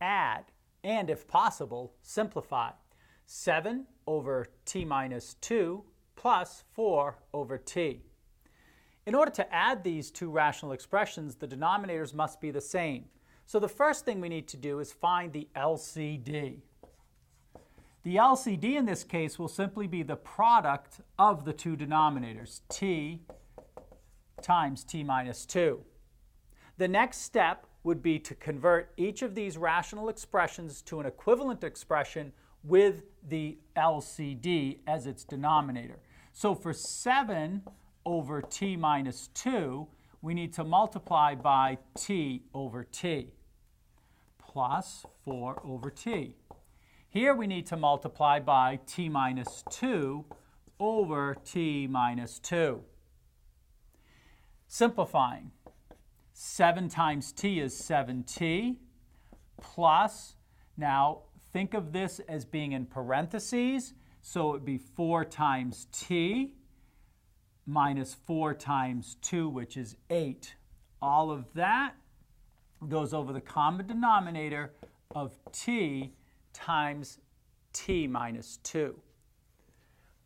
add, and if possible, simplify. 7 over t minus 2 plus 4 over t. In order to add these two rational expressions, the denominators must be the same. So the first thing we need to do is find the LCD. The LCD in this case will simply be the product of the two denominators, t times t minus 2. The next step would be to convert each of these rational expressions to an equivalent expression with the LCD as its denominator. So for 7 over t minus 2, we need to multiply by t over t plus 4 over t. Here we need to multiply by t minus 2 over t minus 2. Simplifying, 7 times t is 7t plus, now think of this as being in parentheses, so it would be 4 times t minus 4 times 2, which is 8. All of that goes over the common denominator of t times t minus 2.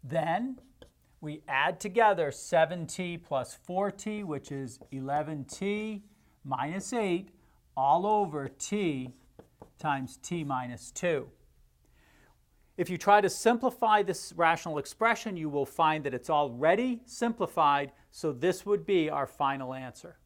Then we add together 7t plus 4t, which is 11t minus 8, all over t times t minus 2. If you try to simplify this rational expression, you will find that it's already simplified, so this would be our final answer.